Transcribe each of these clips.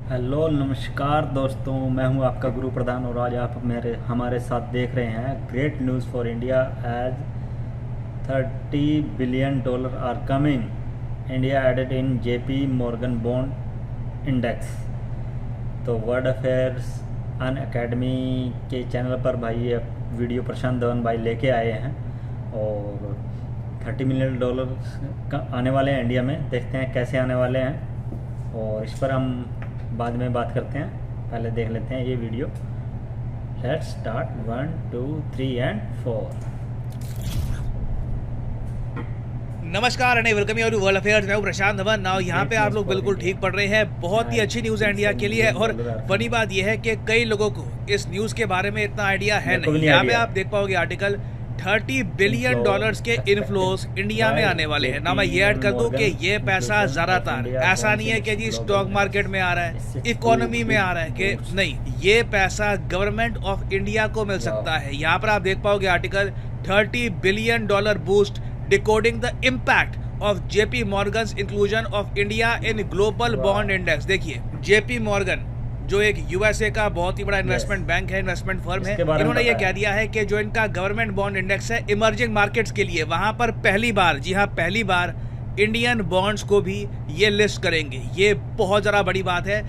Hello नमस्कार दोस्तों, मैं हूं आपका गुरु प्रधान और आज आप हमारे साथ देख रहे हैं great news for India as $30 billion are coming, India added in JP Morgan bond index. तो वर्ल्ड अफेयर्स अन अकेडमी के चैनल पर भाई ये वीडियो प्रशांत धवन भाई लेके आए हैं और $30 बिलियन का आने वाले हैं इंडिया में। देखते हैं कैसे आने वाले हैं और इस पर हम बाद में बात करते हैं। पहले देख लेते हैं ये वीडियो। Let's start 1 2 3 and 4। नमस्कार and welcome you to world affairs. मैं हूं प्रशांत धवन। नाउ यहाँ पे आप लोग बिल्कुल ठीक पढ़ रहे हैं। बहुत ही अच्छी न्यूज़ है इंडिया के लिए और फनी बात यह है कि कई लोगों को इस न्यूज़ के बारे में इतना आइडिया है नहीं। यहाँ पे आप देख पाओगे आर्टिकल $30 बिलियन के इनफ्लोज इंडिया में आने वाले हैं। ना मैं ये ऐड कर दूं कि ये पैसा ज़्यादातर ऐसा नहीं है कि जी स्टॉक मार्केट में आ रहा है, इकोनॉमी में आ रहा है, कि नहीं, ये पैसा गवर्नमेंट ऑफ इंडिया को मिल सकता है। यहाँ पर आप देख पाओगे article $30 billion boost decoding the impact of JP Morgan's inclusion of India in global bond index. देखिए, जेपी मॉर्गन जो एक यूएसए का बहुत ही बड़ा इन्वेस्टमेंट बैंक है, इन्वेस्टमेंट फर्म है, इन्होंने ये कह दिया है कि जो इनका गवर्नमेंट बॉन्ड इंडेक्स है इमर्जिंग मार्केट्स के लिए, वहां पर पहली बार, जी हाँ पहली बार, इंडियन बॉन्ड्स को भी ये लिस्ट करेंगे। ये बहुत ज़्यादा बड़ी बात है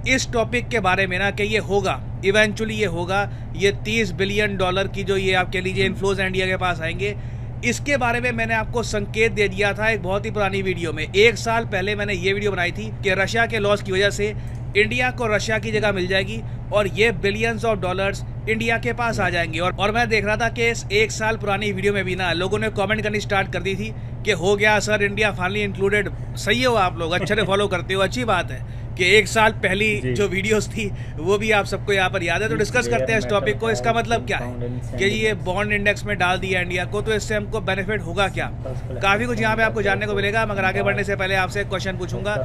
इस टॉपिक के बारे में ना, कि ये होगा, इवेंचुअली ये होगा। ये $30 बिलियन की जो ये आप कह लीजिए इन्फ्लोज इंडिया के पास आएंगे, इसके बारे में मैंने आपको संकेत दे दिया था एक बहुत ही पुरानी वीडियो में। 1 साल पहले मैंने ये वीडियो बनाई थी कि रशिया के लॉस की वजह से इंडिया को रशिया की जगह मिल जाएगी और ये बिलियंस ऑफ डॉलर्स इंडिया के पास आ जाएंगे। और मैं देख रहा था कि इस 1 साल पुरानी वीडियो में भी ना लोगों ने कमेंट करनी स्टार्ट कर दी थी कि हो गया सर, इंडिया फाइनली इंक्लूडेड। सही हो आप लोग, अच्छे से फॉलो करते हो, अच्छी बात है कि 1 साल पहली जो वीडियोस थी वो भी आप सबको यहाँ पर याद है। तो डिस्कस करते हैं इस टॉपिक को। इसका मतलब क्या है कि ये बॉन्ड इंडेक्स में डाल दिया इंडिया को, तो इससे हमको बेनिफिट होगा क्या? काफ़ी कुछ यहाँ पे आपको जानने को मिलेगा। मगर आगे बढ़ने से पहले आपसे एक क्वेश्चन पूछूंगा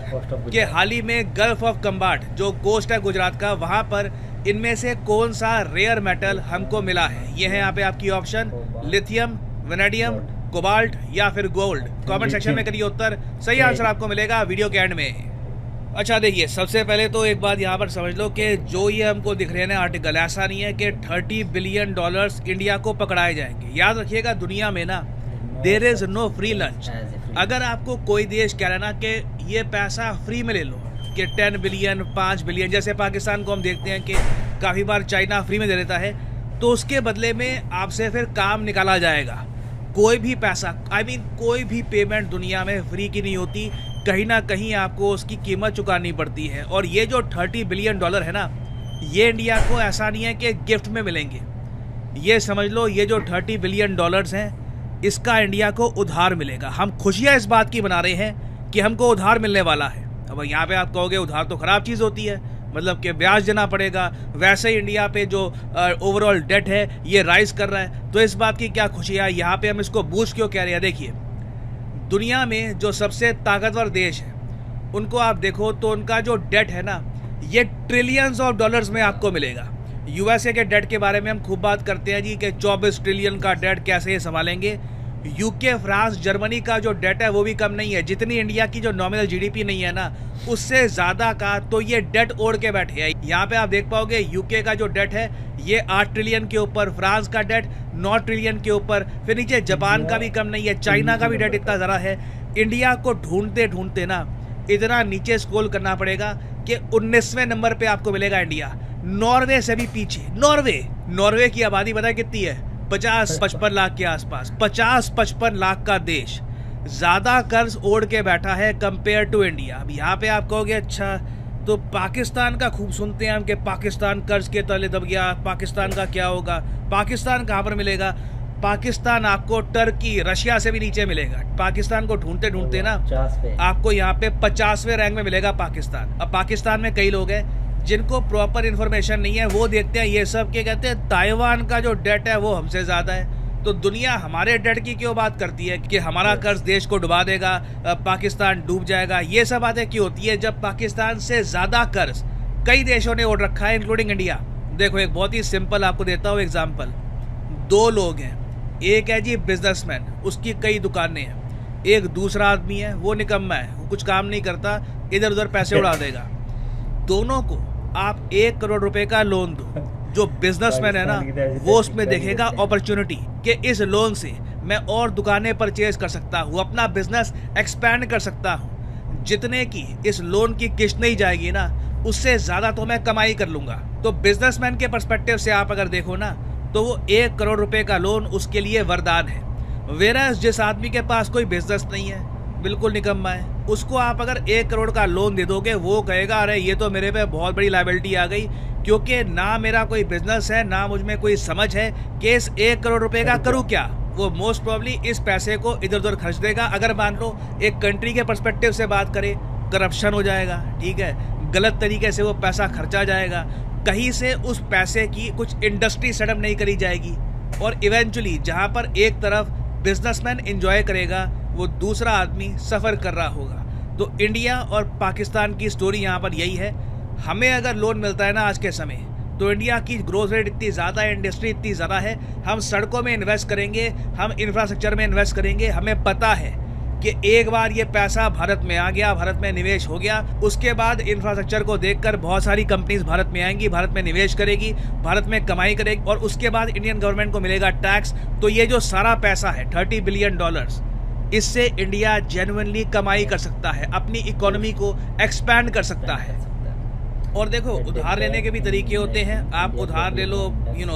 कि हाल ही में गल्फ ऑफ कम्बाट जो कोस्ट है गुजरात का, वहाँ पर इनमें से कौन सा रेयर मेटल हमको मिला है? ये है यहाँ पे आपकी ऑप्शन, लिथियम, वेनेडियम, कोबाल्ट या फिर गोल्ड। कमेंट सेक्शन में करिए उत्तर, सही आंसर आपको मिलेगा वीडियो के एंड में। अच्छा देखिए, सबसे पहले तो एक बात यहाँ पर समझ लो कि जो ये हमको दिख रहे हैं आर्टिकल, ऐसा नहीं है कि $30 बिलियन इंडिया को पकड़ाए जाएंगे। याद रखिएगा, दुनिया में ना there is no free lunch. अगर आपको कोई देश कह रहा है ना कि ये पैसा फ्री में ले लो, कि 10 बिलियन 5 बिलियन, जैसे पाकिस्तान को हम देखते हैं कि काफ़ी बार चाइना फ्री में दे देता है, तो उसके बदले में आपसे फिर काम निकाला जाएगा। कोई भी पैसा, कोई भी पेमेंट दुनिया में फ्री की नहीं होती, कहीं ना कहीं आपको उसकी कीमत चुकानी पड़ती है। और ये जो $30 बिलियन है ना, ये इंडिया को ऐसा नहीं है कि गिफ्ट में मिलेंगे। ये समझ लो, ये जो $30 बिलियन हैं, इसका इंडिया को उधार मिलेगा। हम खुशियाँ इस बात की मना रहे हैं कि हमको उधार मिलने वाला है। अब यहाँ पे आप कहोगे उधार तो ख़राब चीज़ होती है, मतलब कि ब्याज देना पड़ेगा। वैसे ही इंडिया पे जो ओवरऑल डेट है ये राइज कर रहा है, तो इस बात की क्या खुशी है? यहाँ पे हम इसको बूस्ट क्यों कह रहे हैं? देखिए, दुनिया में जो सबसे ताकतवर देश है उनको आप देखो तो उनका जो डेट है ना, ये ट्रिलियंस ऑफ डॉलर्स में आपको मिलेगा। यूएसए के डेट के बारे में हम खूब बात करते हैं जी कि 24 ट्रिलियन का डेट कैसे ये संभालेंगे। यूके, फ्रांस, जर्मनी का जो डेट है वो भी कम नहीं है। जितनी इंडिया की जो नॉमिनल जीडीपी नहीं है ना, उससे ज़्यादा का तो ये डेट ओढ़ के बैठे हैं। यहाँ पे आप देख पाओगे यूके का जो डेट है ये 8 ट्रिलियन के ऊपर, फ्रांस का डेट 9 ट्रिलियन के ऊपर, फिर नीचे जापान का भी कम नहीं है, चाइना का भी डेट इतना ज़रा है। इंडिया को ढूंढते ढूंढते ना इतना नीचे स्क्रॉल करना पड़ेगा कि 19वें नंबर पे आपको मिलेगा इंडिया। नॉर्वे से भी पीछे। नॉर्वे की आबादी पता है कितनी है? 50-55 लाख के आसपास। 50-55 लाख का देश ज़्यादा कर्ज ओढ़ के बैठा है कंपेयर टू इंडिया। अब यहाँ पे आप कहोगे अच्छा तो पाकिस्तान का खूब सुनते हैं हम कि पाकिस्तान कर्ज के तले दब गया, पाकिस्तान का क्या होगा? पाकिस्तान कहाँ पर मिलेगा? पाकिस्तान आपको टर्की, रशिया से भी नीचे मिलेगा। पाकिस्तान को ढूंढते ढूंढते ना आपको यहाँ पे 50वें रैंक में मिलेगा पाकिस्तान। अब पाकिस्तान में कई लोग हैं जिनको प्रॉपर इन्फॉर्मेशन नहीं है, वो देखते हैं ये सब के कहते हैं ताइवान का जो डेट है वो हमसे ज़्यादा है। तो दुनिया हमारे डेट की क्यों बात करती है कि हमारा कर्ज देश को डुबा देगा, पाकिस्तान डूब जाएगा? ये सब बातें क्यों होती है जब पाकिस्तान से ज़्यादा कर्ज कई देशों ने ओढ़ रखा है, इंक्लूडिंग इंडिया। देखो, एक बहुत ही सिंपल आपको देता हूँ एग्जाम्पल। 2 लोग हैं, एक है जी बिजनेसमैन, उसकी कई दुकानें हैं। एक दूसरा आदमी है, वो निकम्मा है, वो कुछ काम नहीं करता, इधर उधर पैसे उड़ा देगा। दोनों को आप 1 करोड़ रुपए का लोन दो। जो बिजनेसमैन है ना वो उसमें देखेगा अपॉर्चुनिटी कि इस लोन से मैं और दुकानें परचेज कर सकता हूँ, अपना बिजनेस एक्सपैंड कर सकता हूँ। जितने की इस लोन की किस्त नहीं जाएगी ना उससे ज़्यादा तो मैं कमाई कर लूँगा। तो बिजनेसमैन के पर्सपेक्टिव से आप अगर देखो ना तो वो 1 करोड़ रुपए का लोन उसके लिए वरदान है। वेराज जिस आदमी के पास कोई बिजनेस नहीं है, बिल्कुल निकम्मा है, उसको आप अगर 1 करोड़ का लोन दे दोगे वो कहेगा अरे ये तो मेरे पे बहुत बड़ी लायबिलिटी आ गई, क्योंकि ना मेरा कोई बिजनेस है ना मुझ में कोई समझ है कि इस 1 करोड़ रुपए का करूँ क्या। वो मोस्ट प्रॉब्ली इस पैसे को इधर उधर खर्च देगा। अगर मान लो एक कंट्री के पर्सपेक्टिव से बात करें, करप्शन हो जाएगा, ठीक है, गलत तरीके से वो पैसा खर्चा जाएगा, कहीं से उस पैसे की कुछ इंडस्ट्री सेटअप नहीं करी जाएगी, और इवेंचुअली जहाँ पर एक तरफ बिजनेसमैन एंजॉय करेगा वो दूसरा आदमी सफ़र कर रहा होगा। तो इंडिया और पाकिस्तान की स्टोरी यहाँ पर यही है। हमें अगर लोन मिलता है ना आज के समय तो इंडिया की ग्रोथ रेट इतनी ज़्यादा है, इंडस्ट्री इतनी ज़्यादा है, हम सड़कों में इन्वेस्ट करेंगे, हम इंफ्रास्ट्रक्चर में इन्वेस्ट करेंगे। हमें पता है कि एक बार ये पैसा भारत में आ गया, भारत में निवेश हो गया, उसके बाद इंफ्रास्ट्रक्चर को देखकर बहुत सारी कंपनीज भारत में आएंगी, भारत में निवेश करेगी, भारत में कमाई करेगी, और उसके बाद इंडियन गवर्नमेंट को मिलेगा टैक्स। तो ये जो सारा पैसा है $30 बिलियन, इससे इंडिया जेन्युइनली कमाई कर सकता है, अपनी इकोनॉमी को एक्सपैंड कर सकता है। और देखो उधार लेने के भी तरीके होते हैं। आप उधार ले लो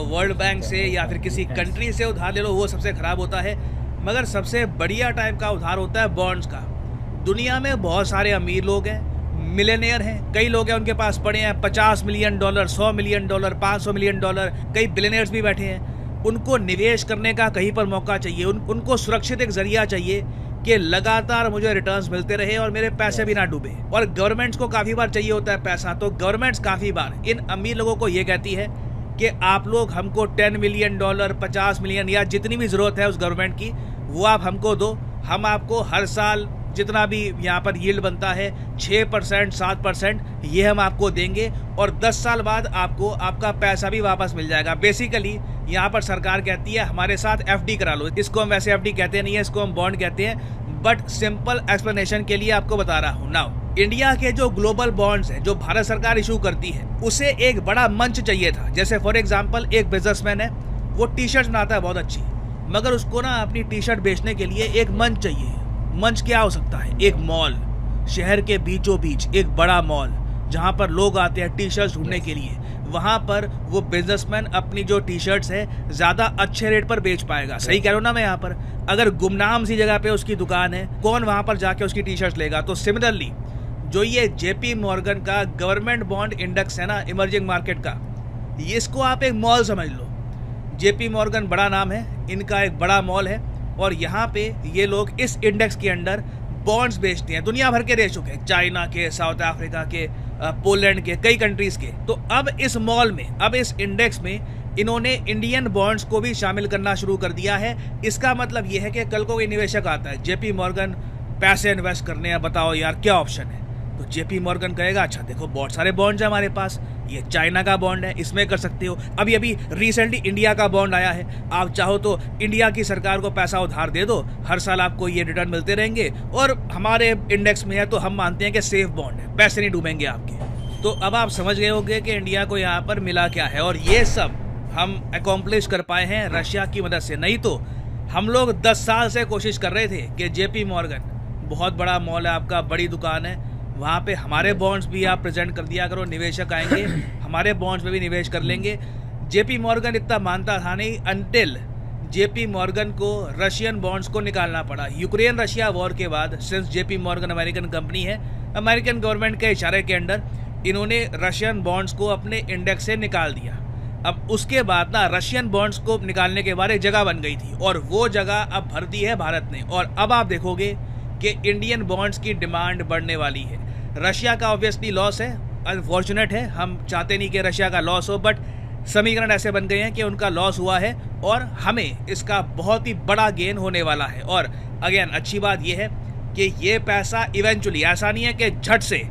वर्ल्ड बैंक से या फिर किसी कंट्री से उधार ले लो, वो सबसे ख़राब होता है। मगर सबसे बढ़िया टाइप का उधार होता है बॉन्ड्स का। दुनिया में बहुत सारे अमीर लोग हैं, मिलियनेयर हैं, कई लोग हैं उनके पास पड़े हैं $50 मिलियन, $100 मिलियन, $500 मिलियन, कई बिलियनियर्स भी बैठे हैं। उनको निवेश करने का कहीं पर मौका चाहिए, उनको सुरक्षित एक जरिया चाहिए कि लगातार मुझे रिटर्न्स मिलते रहे और मेरे पैसे भी ना डूबे। और गवर्नमेंट्स को काफ़ी बार चाहिए होता है पैसा, तो गवर्नमेंट्स काफ़ी बार इन अमीर लोगों को ये कहती है कि आप लोग हमको $10 मिलियन, $50 मिलियन या जितनी भी ज़रूरत है उस गवर्नमेंट की वो आप हमको दो, हम आपको हर साल जितना भी यहाँ पर यील्ड बनता है 6%, 7% ये हम आपको देंगे, और 10 साल बाद आपको आपका पैसा भी वापस मिल जाएगा। बेसिकली यहाँ पर सरकार कहती है हमारे साथ FD करा लो। इसको हम वैसे FD कहते नहीं है, इसको हम बॉन्ड कहते हैं, बट सिंपल एक्सप्लेनेशन के लिए आपको बता रहा हूँ। नाउ इंडिया के जो ग्लोबल बॉन्ड्स हैं जो भारत सरकार इशू करती है, उसे एक बड़ा मंच चाहिए था। जैसे फॉर एग्जाम्पल एक बिजनेसमैन है, वो टी शर्ट बनाता है बहुत अच्छी, मगर उसको ना अपनी टी शर्ट बेचने के लिए एक मंच चाहिए। मंच क्या हो सकता है? एक मॉल, शहर के बीचों बीच एक बड़ा मॉल जहाँ पर लोग आते हैं टी शर्ट्स ढूंढने के लिए। वहाँ पर वो बिजनेसमैन अपनी जो टी शर्ट्स है ज़्यादा अच्छे रेट पर बेच पाएगा। सही कह रहा हूँ ना मैं यहाँ पर? अगर गुमनाम सी जगह पे उसकी दुकान है, कौन वहाँ पर जाके उसकी टी शर्ट्स लेगा? तो सिमिलरली जो ये JP मॉर्गन का गवर्नमेंट बॉन्ड इंडेक्स है ना इमर्जिंग मार्केट का, ये इसको आप एक मॉल समझ लो। JP मॉर्गन बड़ा नाम है, इनका एक बड़ा मॉल है, और यहाँ पे ये लोग इस इंडेक्स के अंडर बॉन्ड्स बेचते हैं दुनिया भर के देशों के, चाइना के, साउथ अफ्रीका के, पोलैंड के, कई कंट्रीज़ के। तो अब इस मॉल में, अब इस इंडेक्स में इन्होंने इंडियन बॉन्ड्स को भी शामिल करना शुरू कर दिया है। इसका मतलब ये है कि कल को कोई निवेशक आता है JP मॉर्गन पैसे इन्वेस्ट करने हैं, बताओ यार क्या ऑप्शन है? तो JP मॉर्गन कहेगा अच्छा देखो बहुत सारे बॉन्ड्स हैं हमारे पास, ये चाइना का बॉन्ड है, इसमें कर सकते हो। अभी अभी रिसेंटली इंडिया का बॉन्ड आया है, आप चाहो तो इंडिया की सरकार को पैसा उधार दे दो, हर साल आपको ये रिटर्न मिलते रहेंगे, और हमारे इंडेक्स में है तो हम मानते हैं कि सेफ बॉन्ड है, पैसे नहीं डूबेंगे आपके। तो अब आप समझ गए होंगे कि इंडिया को यहाँ पर मिला क्या है, और ये सब हम अकॉम्प्लिश कर पाए हैं रशिया की मदद से। नहीं तो हम लोग 10 साल से कोशिश कर रहे थे कि JP मॉर्गन बहुत बड़ा मॉल है आपका, बड़ी दुकान है, वहाँ पे हमारे बॉन्ड्स भी आप प्रेजेंट कर दिया करो, निवेशक आएंगे हमारे बॉन्ड्स में भी निवेश कर लेंगे। JP मॉर्गन इतना मानता था नहीं, अनटिल JP मॉर्गन को रशियन बॉन्ड्स को निकालना पड़ा। यूक्रेन रशिया वॉर के बाद, since JP Morgan American company है, अमेरिकन गवर्नमेंट के इशारे के अंडर इन्होंने रशियन बॉन्ड्स को अपने इंडेक्स से निकाल दिया। अब उसके बाद ना रशियन बॉन्ड्स को निकालने के बाद एक जगह बन गई थी, और वो जगह अब भर दी है भारत ने। और अब आप देखोगे कि इंडियन बॉन्ड्स की डिमांड बढ़ने वाली है। रशिया का ऑब्वियसली लॉस है, अनफॉर्चुनेट है, हम चाहते नहीं कि रशिया का लॉस हो, बट समीकरण ऐसे बन गए हैं कि उनका लॉस हुआ है और हमें इसका बहुत ही बड़ा गेन होने वाला है। और अगेन अच्छी बात यह है कि ये पैसा इवेंचुअली, ऐसा नहीं है कि झट से,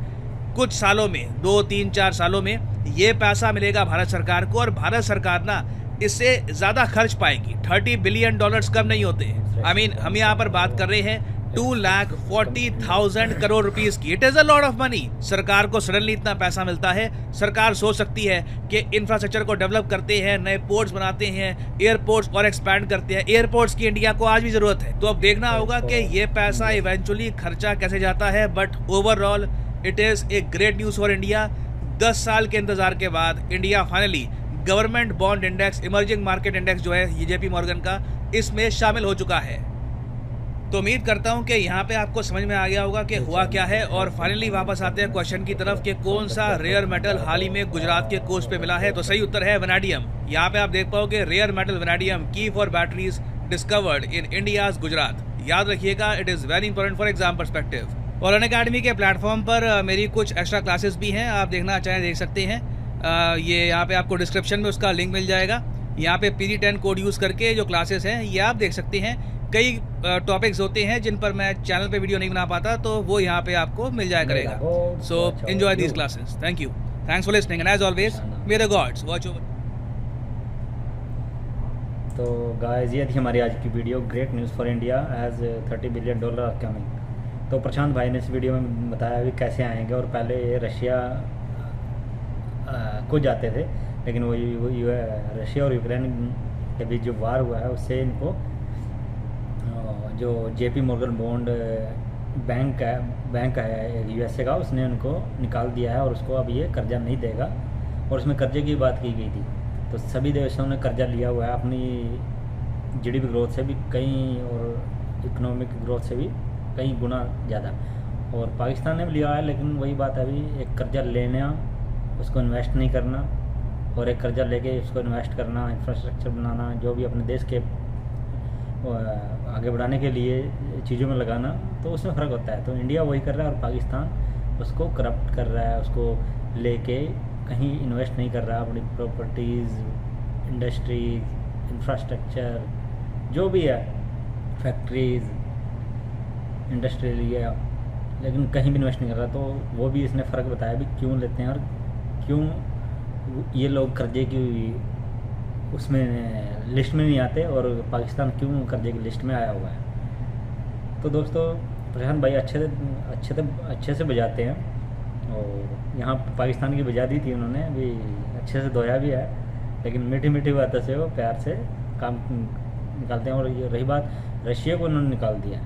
कुछ सालों में, 2, 3, 4 सालों में ये पैसा मिलेगा भारत सरकार को, और भारत सरकार ना इससे ज़्यादा खर्च पाएगी। $30 बिलियन कम नहीं होते। I mean, हम यहाँ पर बात कर रहे हैं 2,40,000 करोड़ रुपीस की। It is a lot of money. सरकार को सडनली इतना पैसा मिलता है, सरकार सोच सकती है कि इंफ्रास्ट्रक्चर को डेवलप करते हैं, नए पोर्ट्स बनाते हैं, एयरपोर्ट्स और एक्सपैंड करते हैं। एयरपोर्ट्स की इंडिया को आज भी जरूरत है। तो अब देखना होगा कि ये पैसा इवेंचुअली खर्चा कैसे जाता है, but overall it is a great news for India. 10 साल के इंतजार के बाद India finally government bond index, emerging market index जो है ये जेपी मॉर्गन का, इसमें शामिल हो चुका है। तो उम्मीद करता हूं कि यहाँ पे आपको समझ में आ गया होगा कि हुआ क्या है। और फाइनली वापस आते हैं क्वेश्चन की तरफ कि कौन सा रेयर मेटल हाल ही में गुजरात के कोस्ट पे मिला है। तो सही उत्तर है वैनेडियम। यहाँ पे आप देख पाओगे रेयर मेटल वैनेडियम की for batteries discovered in India's Gujarat. याद रखिएगा, it is very important for exam perspective. और अनअकैडमी के प्लेटफॉर्म पर मेरी कुछ एक्स्ट्रा क्लासेस भी हैं, आप देखना चाहें देख सकते हैं। ये यहाँ पे आपको डिस्क्रिप्शन में उसका लिंक मिल जाएगा। यहाँ पे PD10 कोड यूज़ करके जो क्लासेस हैं ये आप देख सकते हैं। कई टॉपिक्स होते हैं जिन पर मैं चैनल पे वीडियो नहीं बना पाता, तो वो यहाँ पे आपको मिल जाया करेगा। So enjoy these classes. Thank you, thanks for listening and as always may the gods watch over. तो गाइस ये थी हमारी आज की video, great news for India as $30 billion coming. तो प्रशांत भाई ने इस वीडियो में बताया भी कैसे आएंगे। और पहले ये रशिया को जाते थे, लेकिन वो रशिया और यूक्रेन के बीच जो वार हुआ है उससे इनको जो JP मॉर्गन बॉन्ड बैंक है USA का, उसने उनको निकाल दिया है और उसको अब ये कर्जा नहीं देगा। और उसमें कर्जे की बात की गई थी। तो सभी देशों ने कर्जा लिया हुआ है अपनी GDP ग्रोथ से भी कई, और इकोनॉमिक ग्रोथ से भी कई गुना ज़्यादा। और पाकिस्तान ने भी लिया है, लेकिन वही बात है, अभी एक कर्जा लेना, उसको इन्वेस्ट नहीं करना, और एक कर्जा लेके उसको इन्वेस्ट करना, इंफ्रास्ट्रक्चर बनाना, जो भी अपने देश के आगे बढ़ाने के लिए चीज़ों में लगाना, तो उसमें फ़र्क होता है। तो इंडिया वही कर रहा है और पाकिस्तान उसको करप्ट कर रहा है, उसको लेके कहीं इन्वेस्ट नहीं कर रहा अपनी प्रॉपर्टीज़, इंडस्ट्रीज, इंफ्रास्ट्रक्चर जो भी है, फैक्ट्रीज़, इंडस्ट्रियल एरिया, लेकिन कहीं भी इन्वेस्ट नहीं कर रहा। तो वो भी इसने फ़र्क बताया भी क्यों लेते हैं और क्यों ये लोग कर्जे की उसमें लिस्ट में नहीं आते, और पाकिस्तान क्यों कर्जे की लिस्ट में आया हुआ है। तो दोस्तों प्रशांत भाई अच्छे से बजाते हैं, और यहाँ पाकिस्तान की बजा दी थी उन्होंने, भी अच्छे से धोया भी है, लेकिन मीठी मीठी बातों से वो प्यार से काम निकालते हैं। और ये रही बात, रशिया को उन्होंने निकाल दिया।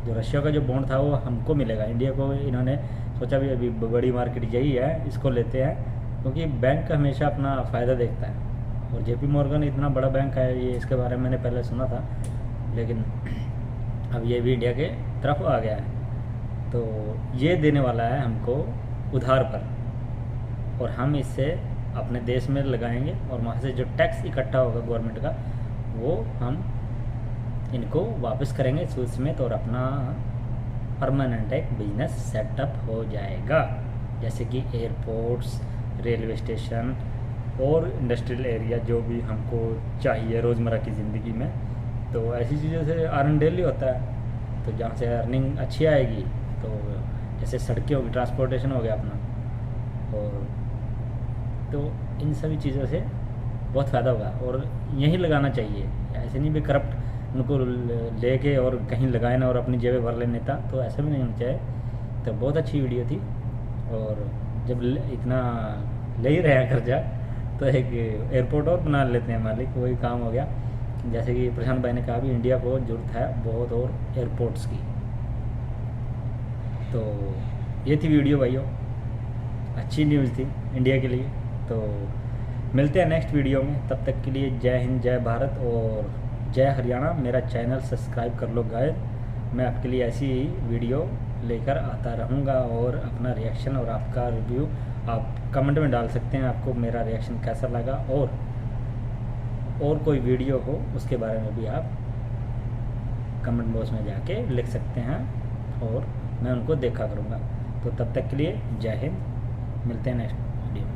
जो रशिया का जो बॉन्ड था वो हमको मिलेगा, इंडिया को इन्होंने सोचा भी अभी बड़ी मार्केट यही है, इसको लेते हैं, क्योंकि बैंक हमेशा अपना फ़ायदा देखता है। और JP मॉर्गन इतना बड़ा बैंक है, ये इसके बारे में मैंने पहले सुना था, लेकिन अब ये भी इंडिया के तरफ आ गया है। तो ये देने वाला है हमको उधार पर, और हम इससे अपने देश में लगाएंगे, और वहाँ से जो टैक्स इकट्ठा होगा गवर्नमेंट का, वो हम इनको वापस करेंगे सूद समेत, और अपना परमानेंट एक बिजनेस सेटअप हो जाएगा, जैसे कि एयरपोर्ट्स, रेलवे स्टेशन और इंडस्ट्रियल एरिया जो भी हमको चाहिए रोज़मर्रा की ज़िंदगी में। तो ऐसी चीज़ों से अर्न डेली होता है, तो जहाँ से अर्निंग अच्छी आएगी, तो जैसे सड़कें होगी, ट्रांसपोर्टेशन हो गया अपना, और तो इन सभी चीज़ों से बहुत फ़ायदा होगा। और यहीं लगाना चाहिए, ऐसे नहीं भी करप्ट उनको लेके और कहीं लगाए ना और अपनी जेबें भर ले नेता, तो ऐसा भी नहीं होना चाहिए। तो बहुत अच्छी वीडियो थी, और जब इतना ले ही रहा कर्जा, तो एक एयरपोर्ट और बना लेते हैं मालिक, वही काम हो गया। जैसे कि प्रशांत भाई ने कहा भी इंडिया को जरूरत है बहुत और एयरपोर्ट्स की। तो ये थी वीडियो भाइयों, अच्छी न्यूज़ थी इंडिया के लिए। तो मिलते हैं नेक्स्ट वीडियो में, तब तक के लिए जय हिंद, जय भारत और जय हरियाणा। मेरा चैनल सब्सक्राइब कर लो गाइस, मैं आपके लिए ऐसी ही वीडियो लेकर आता रहूँगा, और अपना रिएक्शन और आपका रिव्यू आप कमेंट में डाल सकते हैं, आपको मेरा रिएक्शन कैसा लगा, और कोई वीडियो हो उसके बारे में भी आप कमेंट बॉक्स में जाके लिख सकते हैं, और मैं उनको देखा करूँगा। तो तब तक के लिए जय हिंद, मिलते हैं नेक्स्ट वीडियो में।